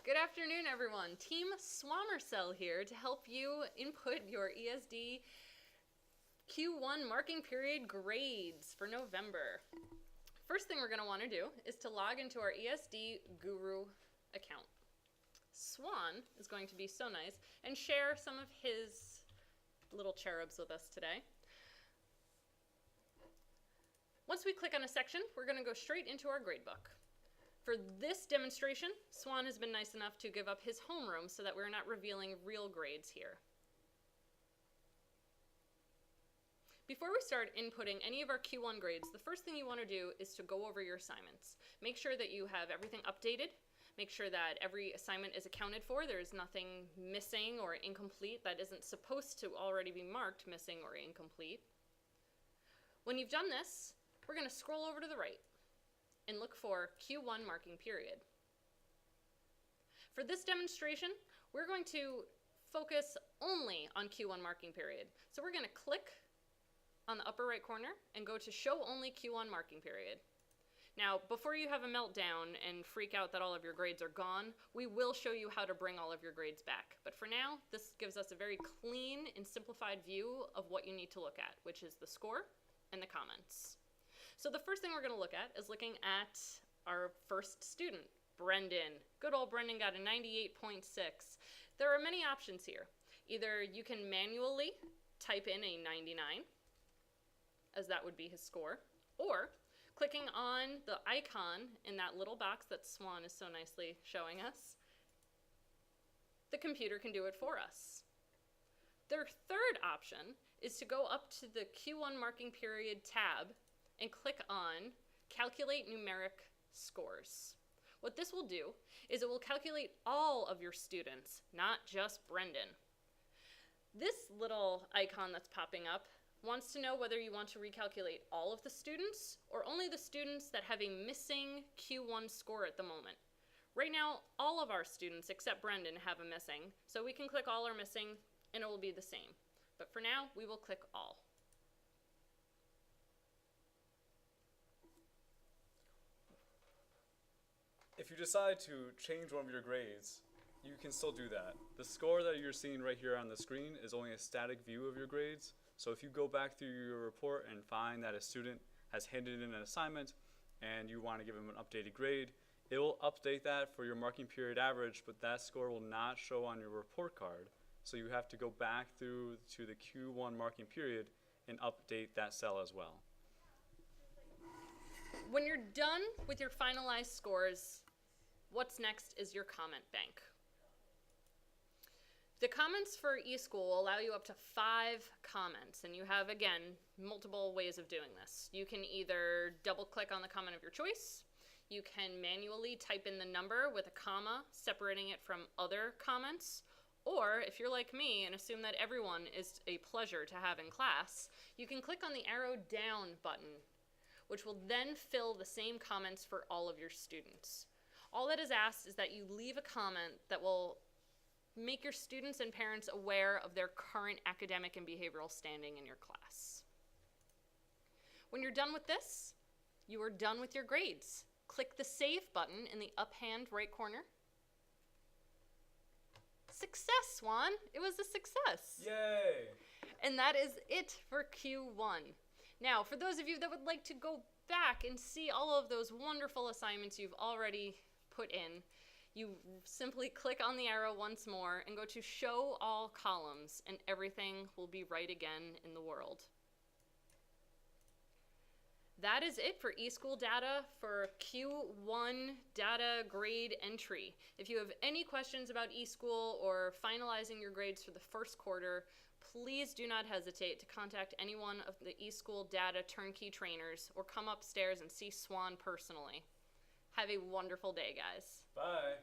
Good afternoon, everyone. Team Swammercell here to help you input your ESD Q1 marking period grades for November. First thing we're going to want to do is to log into our ESD Guru account. Swan is going to be so nice and share some of his little cherubs with us today. Once we click on a section, we're going to go straight into our gradebook. For this demonstration, Swan has been nice enough to give up his homeroom so that we're not revealing real grades here. Before we start inputting any of our Q1 grades, the first thing you want to do is to go over your assignments. Make sure that you have everything updated. Make sure that every assignment is accounted for. There's nothing missing or incomplete that isn't supposed to already be marked missing or incomplete. When you've done this, we're going to scroll over to the right and look for Q1 marking period. For this demonstration, we're going to focus only on Q1 marking period. So we're going to click on the upper right corner and go to Show Only Q1 Marking Period. Now, before you have a meltdown and freak out that all of your grades are gone, we will show you how to bring all of your grades back. But for now, this gives us a very clean and simplified view of what you need to look at, which is the score and the comments. So the first thing we're going to look at is looking at our first student, Brendan. Good old Brendan got a 98.6. There are many options here. Either you can manually type in a 99, as that would be his score, or clicking on the icon in that little box that Swan is so nicely showing us, the computer can do it for us. Their third option is to go up to the Q1 Marking Period tab and click on Calculate Numeric Scores. What this will do is it will calculate all of your students, not just Brendan. This little icon that's popping up wants to know whether you want to recalculate all of the students or only the students that have a missing Q1 score at the moment. Right now, all of our students except Brendan have a missing, so we can click all are missing and it will be the same. But for now, we will click all. If you decide to change one of your grades, you can still do that. The score that you're seeing right here on the screen is only a static view of your grades. So if you go back through your report and find that a student has handed in an assignment and you want to give them an updated grade, it will update that for your marking period average, but that score will not show on your report card. So you have to go back through to the Q1 marking period and update that cell as well. When you're done with your finalized scores, what's next is your comment bank. The comments for eSchool will allow you up to 5 comments, and you have, again, multiple ways of doing this. You can either double-click on the comment of your choice, you can manually type in the number with a comma, separating it from other comments, or if you're like me and assume that everyone is a pleasure to have in class, you can click on the arrow down button, which will then fill the same comments for all of your students. All that is asked is that you leave a comment that will make your students and parents aware of their current academic and behavioral standing in your class. When you're done with this, you are done with your grades. Click the Save button in the up-hand right corner. Success, Swan! It was a success! Yay! And that is it for Q1. Now, for those of you that would like to go back and see all of those wonderful assignments you've already put in, you simply click on the arrow once more and go to Show All Columns, and everything will be right again in the world. That is it for eSchoolData for Q1 data grade entry. If you have any questions about eSchool or finalizing your grades for the first quarter, please do not hesitate to contact any one of the eSchoolData turnkey trainers or come upstairs and see Swan personally. Have a wonderful day, guys. Bye.